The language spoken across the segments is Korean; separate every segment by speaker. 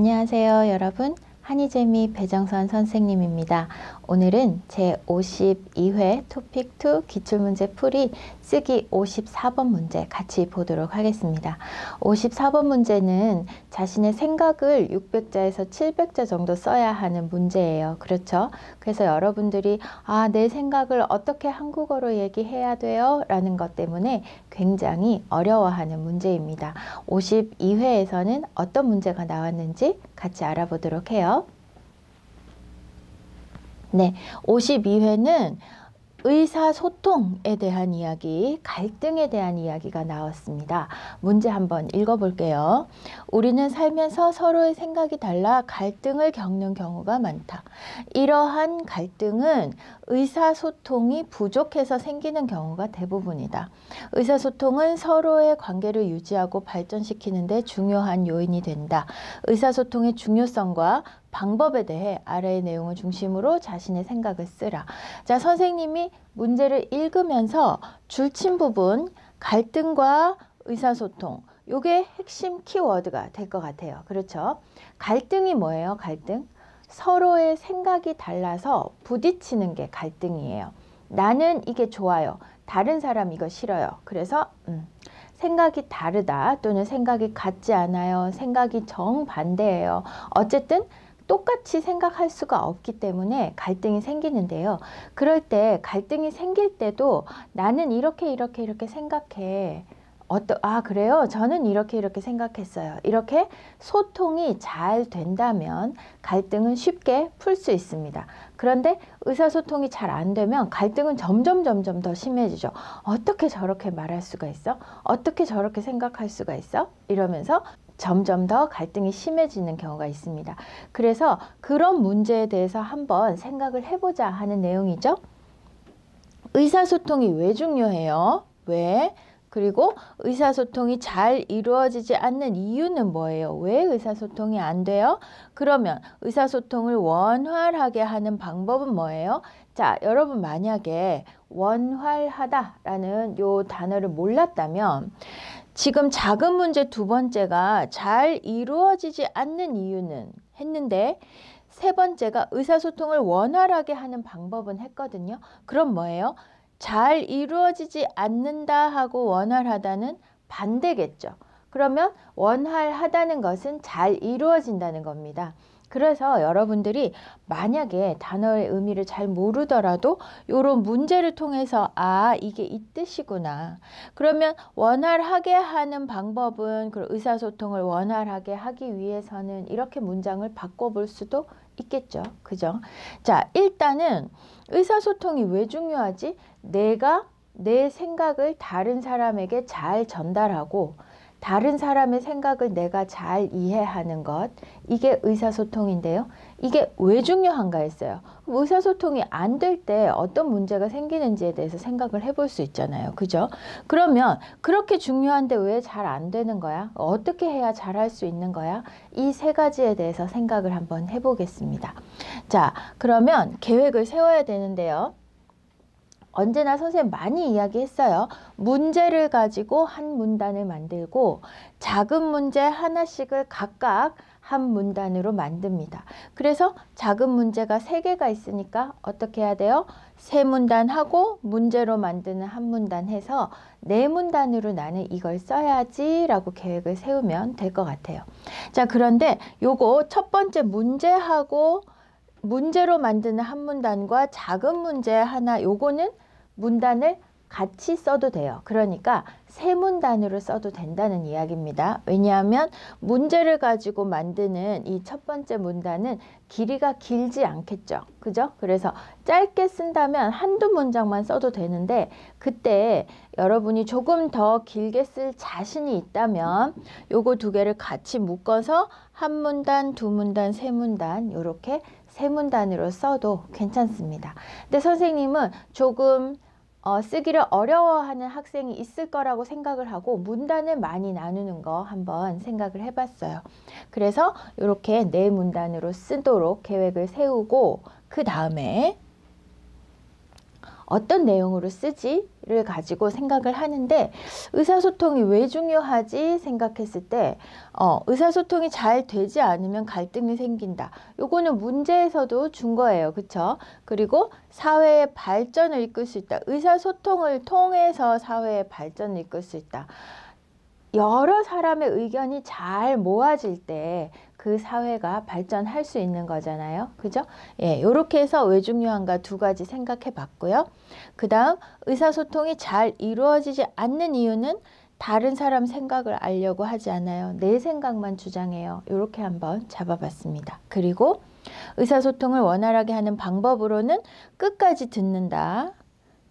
Speaker 1: 안녕하세요, 여러분. 한이재미 배정선 선생님입니다. 오늘은 제 52회 토픽 2 기출문제 풀이 쓰기 54번 문제 같이 보도록 하겠습니다. 54번 문제는 자신의 생각을 600자에서 700자 정도 써야 하는 문제예요. 그렇죠? 그래서 여러분들이 내 생각을 어떻게 한국어로 얘기해야 돼요? 라는 것 때문에 굉장히 어려워하는 문제입니다. 52회에서는 어떤 문제가 나왔는지 같이 알아보도록 해요. 네, 52회는 의사소통에 대한 이야기, 갈등에 대한 이야기가 나왔습니다. 문제 한번 읽어볼게요. 우리는 살면서 서로의 생각이 달라 갈등을 겪는 경우가 많다. 이러한 갈등은 의사소통이 부족해서 생기는 경우가 대부분이다. 의사소통은 서로의 관계를 유지하고 발전시키는 데 중요한 요인이 된다. 의사소통의 중요성과 방법에 대해 아래의 내용을 중심으로 자신의 생각을 쓰라. 자, 선생님이 문제를 읽으면서 줄친 부분, 갈등과 의사소통, 요게 핵심 키워드가 될 것 같아요. 그렇죠? 갈등이 뭐예요? 갈등? 서로의 생각이 달라서 부딪히는 게 갈등이에요. 나는 이게 좋아요. 다른 사람 이거 싫어요. 그래서 생각이 다르다 또는 생각이 같지 않아요. 생각이 정반대예요. 어쨌든 똑같이 생각할 수가 없기 때문에 갈등이 생기는데요. 그럴 때 갈등이 생길 때도 나는 이렇게 생각해. 그래요? 저는 이렇게 생각했어요. 이렇게 소통이 잘 된다면 갈등은 쉽게 풀 수 있습니다. 그런데 의사소통이 잘 안 되면 갈등은 점점 더 심해지죠. 어떻게 저렇게 말할 수가 있어? 어떻게 저렇게 생각할 수가 있어? 이러면서 점점 더 갈등이 심해지는 경우가 있습니다. 그래서 그런 문제에 대해서 한번 생각을 해보자 하는 내용이죠. 의사소통이 왜 중요해요? 왜? 그리고 의사소통이 잘 이루어지지 않는 이유는 뭐예요? 왜 의사소통이 안 돼요? 그러면 의사소통을 원활하게 하는 방법은 뭐예요? 자, 여러분 만약에 원활하다라는 요 단어를 몰랐다면 지금 작은 문제 두 번째가 잘 이루어지지 않는 이유는 했는데 세 번째가 의사소통을 원활하게 하는 방법은 했거든요. 그럼 뭐예요? 잘 이루어지지 않는다 하고 원활하다는 반대겠죠. 그러면 원활하다는 것은 잘 이루어진다는 겁니다. 그래서 여러분들이 만약에 단어의 의미를 잘 모르더라도 이런 문제를 통해서 이게 이 뜻이구나. 그러면 원활하게 하는 방법은 그 의사소통을 원활하게 하기 위해서는 이렇게 문장을 바꿔볼 수도 있겠죠. 그죠? 자, 일단은 의사소통이 왜 중요하지? 내가 내 생각을 다른 사람에게 잘 전달하고 다른 사람의 생각을 내가 잘 이해하는 것, 이게 의사소통인데요. 이게 왜 중요한가 했어요. 의사소통이 안 될 때 어떤 문제가 생기는지에 대해서 생각을 해볼 수 있잖아요. 그죠? 그러면 그렇게 중요한데 왜 잘 안 되는 거야? 어떻게 해야 잘 할 수 있는 거야? 이 세 가지에 대해서 생각을 한번 해보겠습니다. 자, 그러면 계획을 세워야 되는데요. 언제나 선생님 많이 이야기했어요. 문제를 가지고 한 문단을 만들고 작은 문제 하나씩을 각각 한 문단으로 만듭니다. 그래서 작은 문제가 3개가 있으니까 어떻게 해야 돼요? 3문단 하고 문제로 만드는 한 문단 해서 4문단으로 나는 이걸 써야지 라고 계획을 세우면 될 것 같아요. 자, 그런데 요거 첫 번째 문제하고 문제로 만드는 한 문단과 작은 문제 하나, 요거는 문단을 같이 써도 돼요. 그러니까 3문단으로 써도 된다는 이야기입니다. 왜냐하면 문제를 가지고 만드는 이 첫 번째 문단은 길이가 길지 않겠죠. 그죠? 그래서 짧게 쓴다면 한두 문장만 써도 되는데 그때 여러분이 조금 더 길게 쓸 자신이 있다면 요거 2개를 같이 묶어서 한 문단, 2문단, 3문단 이렇게 3문단으로 써도 괜찮습니다. 근데 선생님은 조금 쓰기를 어려워하는 학생이 있을 거라고 생각을 하고 문단을 많이 나누는 거 한번 생각을 해봤어요. 그래서 이렇게 4문단으로 쓰도록 계획을 세우고 그 다음에 어떤 내용으로 쓰지를 가지고 생각을 하는데 의사소통이 왜 중요하지 생각했을 때 의사소통이 잘 되지 않으면 갈등이 생긴다. 요거는 문제에서도 준 거예요. 그쵸? 그리고 사회의 발전을 이끌 수 있다. 의사소통을 통해서 사회의 발전을 이끌 수 있다. 여러 사람의 의견이 잘 모아질 때 그 사회가 발전할 수 있는 거잖아요. 그죠? 예, 요렇게 해서 왜 중요한가 두 가지 생각해 봤고요. 그 다음 의사소통이 잘 이루어지지 않는 이유는 다른 사람 생각을 알려고 하지 않아요. 내 생각만 주장해요. 요렇게 한번 잡아봤습니다. 그리고 의사소통을 원활하게 하는 방법으로는 끝까지 듣는다.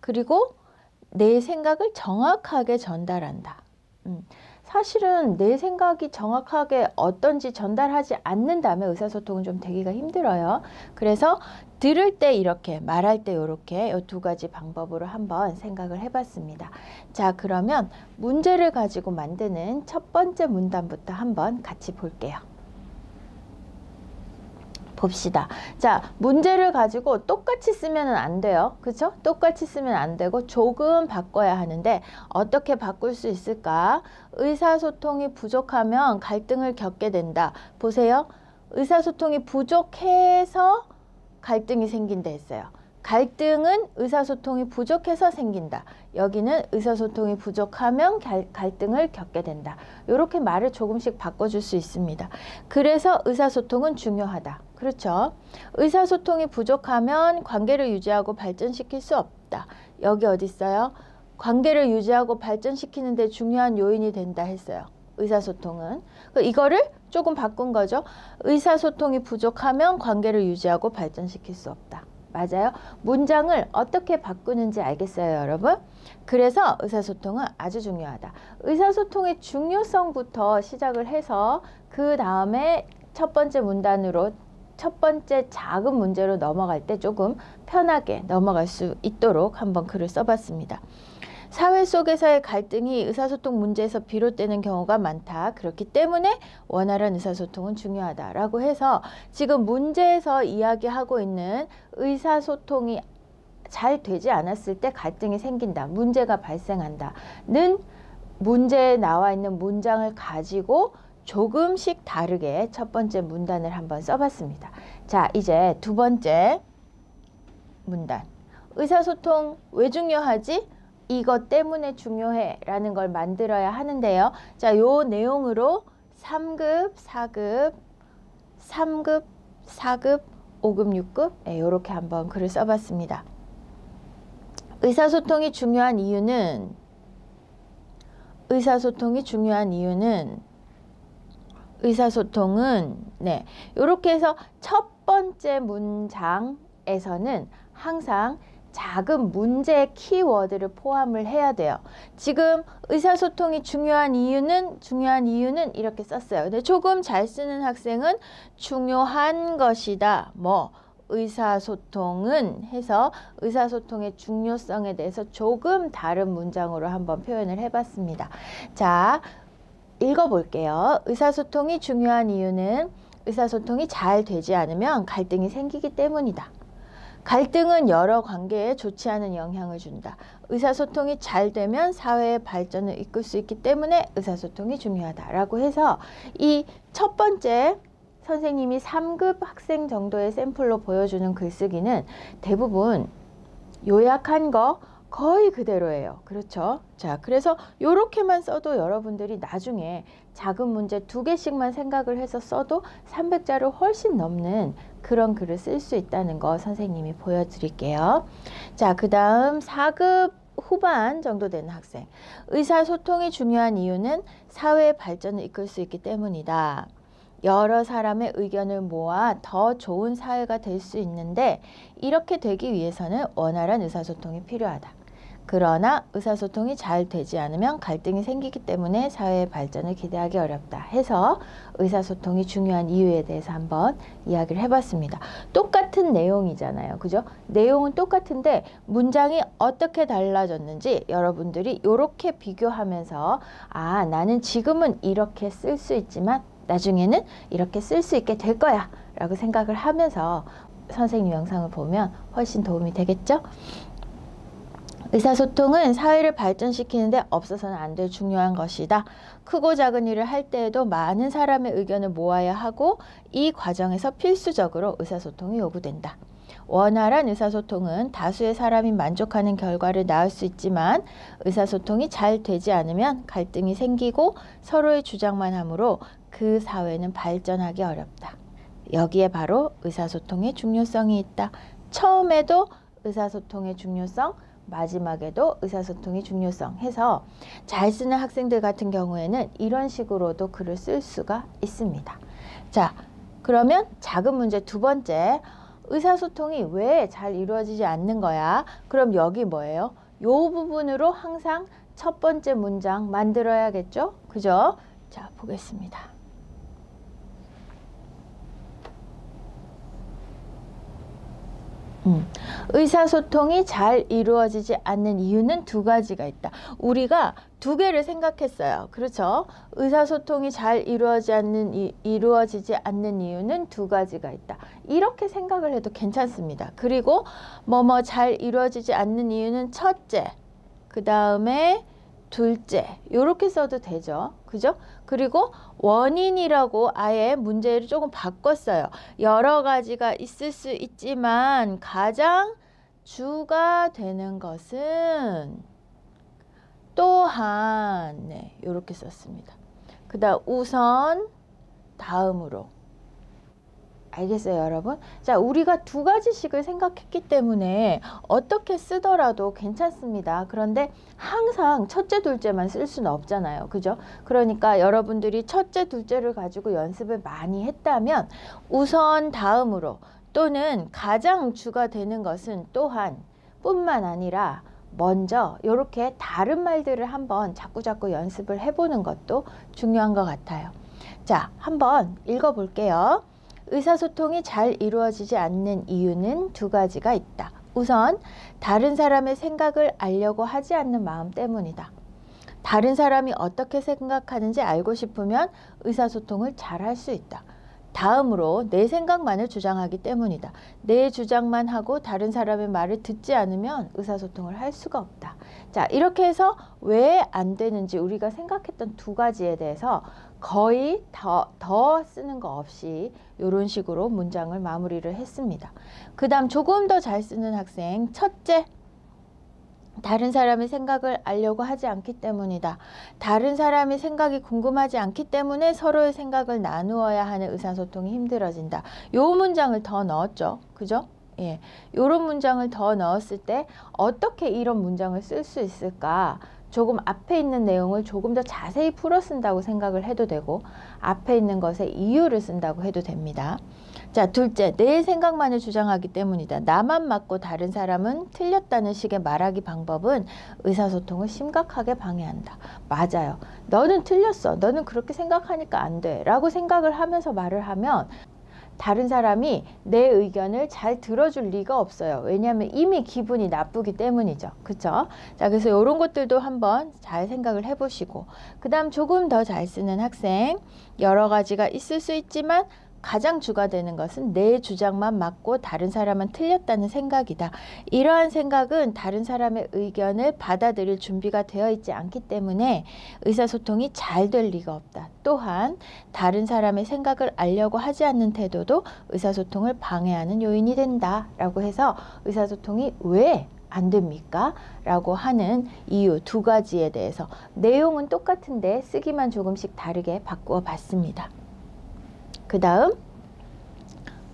Speaker 1: 그리고 내 생각을 정확하게 전달한다. 사실은 내 생각이 정확하게 어떤지 전달하지 않는다면 의사소통은 좀 되기가 힘들어요. 그래서 들을 때 이렇게, 말할 때 이렇게 이 두 가지 방법으로 한번 생각을 해봤습니다. 자, 그러면 문제를 가지고 만드는 첫 번째 문단부터 한번 같이 볼게요. 봅시다. 자, 문제를 가지고 똑같이 쓰면 안 돼요. 그렇죠? 똑같이 쓰면 안 되고 조금 바꿔야 하는데 어떻게 바꿀 수 있을까? 의사소통이 부족하면 갈등을 겪게 된다. 보세요. 의사소통이 부족해서 갈등이 생긴다 했어요. 갈등은 의사소통이 부족해서 생긴다. 여기는 의사소통이 부족하면 갈등을 겪게 된다. 이렇게 말을 조금씩 바꿔줄 수 있습니다. 그래서 의사소통은 중요하다. 그렇죠? 의사소통이 부족하면 관계를 유지하고 발전시킬 수 없다. 여기 어디 있어요? 관계를 유지하고 발전시키는 데 중요한 요인이 된다 했어요. 의사소통은. 이거를 조금 바꾼 거죠. 의사소통이 부족하면 관계를 유지하고 발전시킬 수 없다. 맞아요? 문장을 어떻게 바꾸는지 알겠어요, 여러분? 그래서 의사소통은 아주 중요하다. 의사소통의 중요성부터 시작을 해서 그 다음에 첫 번째 문단으로 첫 번째 작은 문제로 넘어갈 때 조금 편하게 넘어갈 수 있도록 한번 글을 써봤습니다. 사회 속에서의 갈등이 의사소통 문제에서 비롯되는 경우가 많다. 그렇기 때문에 원활한 의사소통은 중요하다라고 해서 지금 문제에서 이야기하고 있는 의사소통이 잘 되지 않았을 때 갈등이 생긴다. 문제가 발생한다는 문제에 나와 있는 문장을 가지고 조금씩 다르게 첫 번째 문단을 한번 써봤습니다. 자, 이제 두 번째 문단. 의사소통 왜 중요하지? 이것 때문에 중요해 라는 걸 만들어야 하는데요. 자, 요 내용으로 3급, 4급, 3급, 4급, 5급, 6급 요렇게 한번 글을 써봤습니다. 의사소통이 중요한 이유는 네, 요렇게 해서 첫 번째 문장에서는 항상 작은 문제 키워드를 포함을 해야 돼요. 지금 의사소통이 중요한 이유는 이렇게 썼어요. 근데 조금 잘 쓰는 학생은 중요한 것이다. 의사소통은 해서 의사소통의 중요성에 대해서 조금 다른 문장으로 한번 표현을 해봤습니다. 자, 읽어볼게요. 의사소통이 중요한 이유는 의사소통이 잘 되지 않으면 갈등이 생기기 때문이다. 갈등은 여러 관계에 좋지 않은 영향을 준다. 의사소통이 잘 되면 사회의 발전을 이끌 수 있기 때문에 의사소통이 중요하다라고 해서 이 첫 번째 선생님이 3급 학생 정도의 샘플로 보여주는 글쓰기는 대부분 요약한 거 거의 그대로예요. 그렇죠? 자, 그래서 요렇게만 써도 여러분들이 나중에 작은 문제 2개씩만 생각을 해서 써도 300자를 훨씬 넘는 그런 글을 쓸 수 있다는 거 선생님이 보여드릴게요. 자, 그 다음 4급 후반 정도 되는 학생. 의사소통이 중요한 이유는 사회의 발전을 이끌 수 있기 때문이다. 여러 사람의 의견을 모아 더 좋은 사회가 될 수 있는데 이렇게 되기 위해서는 원활한 의사소통이 필요하다. 그러나 의사소통이 잘 되지 않으면 갈등이 생기기 때문에 사회의 발전을 기대하기 어렵다 해서 의사소통이 중요한 이유에 대해서 한번 이야기를 해봤습니다. 똑같은 내용이잖아요. 그죠? 내용은 똑같은데 문장이 어떻게 달라졌는지 여러분들이 이렇게 비교하면서 아, 나는 지금은 이렇게 쓸 수 있지만 나중에는 이렇게 쓸 수 있게 될 거야 라고 생각을 하면서 선생님 영상을 보면 훨씬 도움이 되겠죠? 의사소통은 사회를 발전시키는데 없어서는 안 될 중요한 것이다. 크고 작은 일을 할 때에도 많은 사람의 의견을 모아야 하고 이 과정에서 필수적으로 의사소통이 요구된다. 원활한 의사소통은 다수의 사람이 만족하는 결과를 낳을 수 있지만 의사소통이 잘 되지 않으면 갈등이 생기고 서로의 주장만 하므로 그 사회는 발전하기 어렵다. 여기에 바로 의사소통의 중요성이 있다. 처음에도 의사소통의 중요성, 마지막에도 의사소통의 중요성 해서 잘 쓰는 학생들 같은 경우에는 이런 식으로도 글을 쓸 수가 있습니다. 자, 그러면 작은 문제 두 번째, 의사소통이 왜 잘 이루어지지 않는 거야? 그럼 여기 뭐예요? 요 부분으로 항상 첫 번째 문장 만들어야겠죠? 그죠? 자, 보겠습니다. 의사소통이 잘 이루어지지 않는 이유는 두 가지가 있다. 우리가 두 개를 생각했어요. 그렇죠? 의사소통이 잘 이루어지지 않는 이유는 두 가지가 있다. 이렇게 생각을 해도 괜찮습니다. 그리고 잘 이루어지지 않는 이유는 첫째, 그 다음에 둘째, 이렇게 써도 되죠. 그죠? 그리고 원인이라고 아예 문제를 조금 바꿨어요. 여러 가지가 있을 수 있지만 가장 주가 되는 것은 또한, 네, 이렇게 썼습니다. 그 다음 우선, 다음으로. 알겠어요, 여러분? 자, 우리가 두 가지씩을 생각했기 때문에 어떻게 쓰더라도 괜찮습니다. 그런데 항상 첫째, 둘째만 쓸 수는 없잖아요. 그죠? 그러니까 여러분들이 첫째, 둘째를 가지고 연습을 많이 했다면 우선, 다음으로 또는 가장 주가 되는 것은 또한 뿐만 아니라 먼저 이렇게 다른 말들을 한번 자꾸 연습을 해보는 것도 중요한 것 같아요. 자, 한번 읽어볼게요. 의사소통이 잘 이루어지지 않는 이유는 두 가지가 있다. 우선 다른 사람의 생각을 알려고 하지 않는 마음 때문이다. 다른 사람이 어떻게 생각하는지 알고 싶으면 의사소통을 잘 할 수 있다. 다음으로 내 생각만을 주장하기 때문이다. 내 주장만 하고 다른 사람의 말을 듣지 않으면 의사소통을 할 수가 없다. 자, 이렇게 해서 왜 안 되는지 우리가 생각했던 두 가지에 대해서 거의 더 쓰는 거 없이 이런 식으로 문장을 마무리를 했습니다. 그 다음 조금 더 잘 쓰는 학생, 첫째, 다른 사람의 생각을 알려고 하지 않기 때문이다. 다른 사람의 생각이 궁금하지 않기 때문에 서로의 생각을 나누어야 하는 의사소통이 힘들어진다. 요 문장을 더 넣었죠. 그죠? 예, 요런 문장을 더 넣었을 때 어떻게 이런 문장을 쓸 수 있을까? 조금 앞에 있는 내용을 조금 더 자세히 풀어 쓴다고 생각을 해도 되고 앞에 있는 것의 이유를 쓴다고 해도 됩니다. 자, 둘째, 내 생각만을 주장하기 때문이다. 나만 맞고 다른 사람은 틀렸다는 식의 말하기 방법은 의사소통을 심각하게 방해한다. 맞아요. 너는 틀렸어. 너는 그렇게 생각하니까 안 돼. 라고 생각을 하면서 말을 하면 다른 사람이 내 의견을 잘 들어줄 리가 없어요. 왜냐하면 이미 기분이 나쁘기 때문이죠. 그쵸? 자, 그래서 이런 것들도 한번 잘 생각을 해보시고 그 다음 조금 더 잘 쓰는 학생, 여러 가지가 있을 수 있지만 가장 주가 되는 것은 내 주장만 맞고 다른 사람은 틀렸다는 생각이다. 이러한 생각은 다른 사람의 의견을 받아들일 준비가 되어 있지 않기 때문에 의사소통이 잘 될 리가 없다. 또한 다른 사람의 생각을 알려고 하지 않는 태도도 의사소통을 방해하는 요인이 된다. 라고 해서 의사소통이 왜 안 됩니까? 라고 하는 이유 두 가지에 대해서 내용은 똑같은데 쓰기만 조금씩 다르게 바꾸어 봤습니다. 그 다음,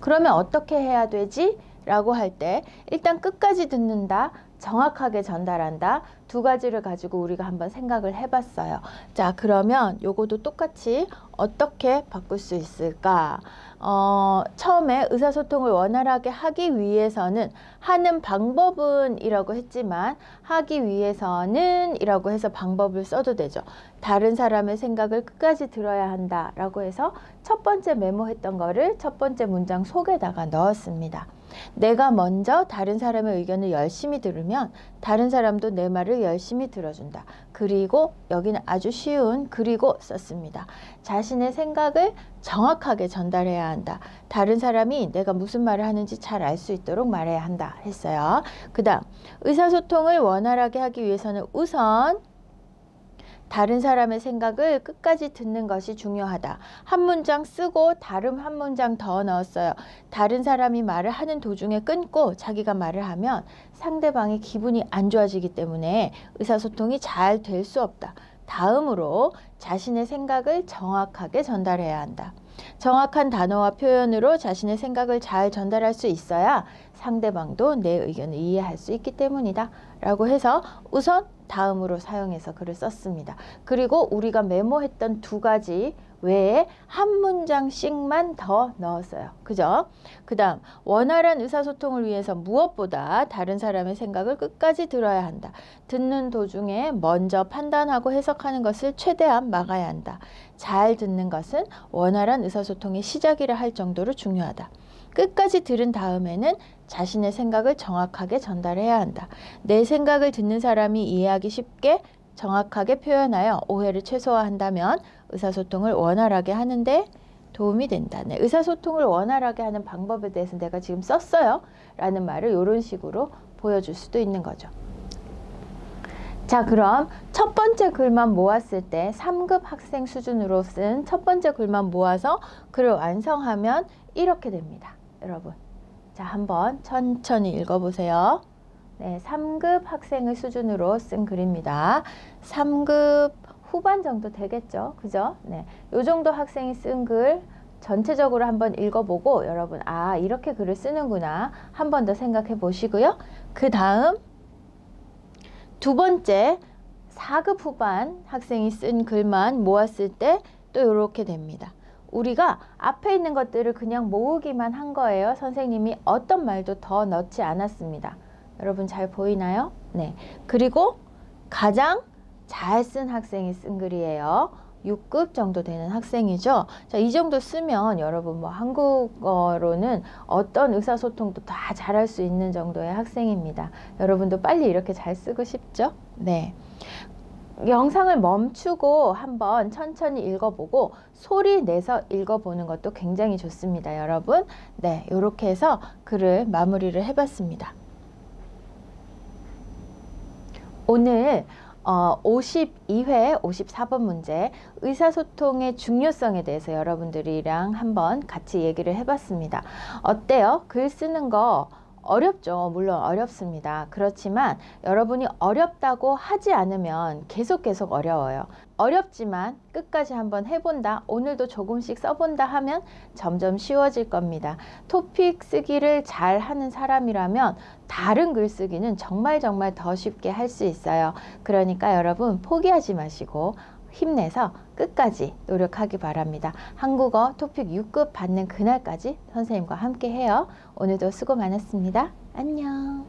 Speaker 1: 그러면 어떻게 해야 되지? 라고 할 때 일단 끝까지 듣는다, 정확하게 전달한다, 두 가지를 가지고 우리가 한번 생각을 해봤어요. 자, 그러면 요거도 똑같이 어떻게 바꿀 수 있을까? 처음에 의사소통을 원활하게 하기 위해서는 하는 방법은 이라고 했지만 하기 위해서는 이라고 해서 방법을 써도 되죠. 다른 사람의 생각을 끝까지 들어야 한다 라고 해서 첫 번째 메모했던 거를 첫 번째 문장 속에다가 넣었습니다. 내가 먼저 다른 사람의 의견을 열심히 들으면 다른 사람도 내 말을 열심히 들어준다. 그리고 여기는 아주 쉬운 그리고 썼습니다. 자신의 생각을 정확하게 전달해야 한다. 다른 사람이 내가 무슨 말을 하는지 잘 알 수 있도록 말해야 한다 했어요. 그 다음 의사소통을 원활하게 하기 위해서는 우선 다른 사람의 생각을 끝까지 듣는 것이 중요하다. 한 문장 쓰고 다른 한 문장 더 넣었어요. 다른 사람이 말을 하는 도중에 끊고 자기가 말을 하면 상대방의 기분이 안 좋아지기 때문에 의사소통이 잘 될 수 없다. 다음으로 자신의 생각을 정확하게 전달해야 한다. 정확한 단어와 표현으로 자신의 생각을 잘 전달할 수 있어야 상대방도 내 의견을 이해할 수 있기 때문이다. 라고 해서 우선 다음으로 사용해서 글을 썼습니다. 그리고 우리가 메모했던 두 가지 외에 한 문장씩만 더 넣었어요. 그죠? 그 다음 원활한 의사소통을 위해서 무엇보다 다른 사람의 생각을 끝까지 들어야 한다. 듣는 도중에 먼저 판단하고 해석하는 것을 최대한 막아야 한다. 잘 듣는 것은 원활한 의사소통의 시작이라 할 정도로 중요하다. 끝까지 들은 다음에는 자신의 생각을 정확하게 전달해야 한다. 내 생각을 듣는 사람이 이해하기 쉽게 정확하게 표현하여 오해를 최소화한다면 의사소통을 원활하게 하는데 도움이 된다. 네, 의사소통을 원활하게 하는 방법에 대해서 내가 지금 썼어요 라는 말을 이런 식으로 보여줄 수도 있는 거죠. 자, 그럼 첫 번째 글만 모았을 때 3급 학생 수준으로 쓴 첫 번째 글만 모아서 글을 완성하면 이렇게 됩니다. 여러분, 자, 한번 천천히 읽어보세요. 네, 3급 학생의 수준으로 쓴 글입니다. 3급 후반 정도 되겠죠? 그죠? 네, 요 정도 학생이 쓴 글 전체적으로 한번 읽어보고 여러분, 아, 이렇게 글을 쓰는구나 한 번 더 생각해 보시고요. 그 다음 두 번째 4급 후반 학생이 쓴 글만 모았을 때 또 이렇게 됩니다. 우리가 앞에 있는 것들을 그냥 모으기만 한 거예요. 선생님이 어떤 말도 더 넣지 않았습니다. 여러분 잘 보이나요? 네. 그리고 가장 잘 쓴 학생이 쓴 글이에요. 6급 정도 되는 학생이죠. 자, 이 정도 쓰면 여러분 뭐 한국어로는 어떤 의사소통도 다 잘할 수 있는 정도의 학생입니다. 여러분도 빨리 이렇게 잘 쓰고 싶죠? 네. 영상을 멈추고 한번 천천히 읽어보고 소리 내서 읽어보는 것도 굉장히 좋습니다, 여러분. 네, 이렇게 해서 글을 마무리를 해봤습니다. 오늘 52회 54번 문제 의사소통의 중요성에 대해서 여러분들이랑 한번 같이 얘기를 해봤습니다. 어때요? 글 쓰는 거 어렵죠. 물론 어렵습니다. 그렇지만 여러분이 어렵다고 하지 않으면 계속 어려워요. 어렵지만 끝까지 한번 해본다. 오늘도 조금씩 써본다 하면 점점 쉬워질 겁니다. 토픽 쓰기를 잘 하는 사람이라면 다른 글쓰기는 정말 더 쉽게 할 수 있어요. 그러니까 여러분 포기하지 마시고 힘내서 끝까지 노력하기 바랍니다. 한국어 토픽 6급 받는 그날까지 선생님과 함께 해요. 오늘도 수고 많았습니다. 안녕.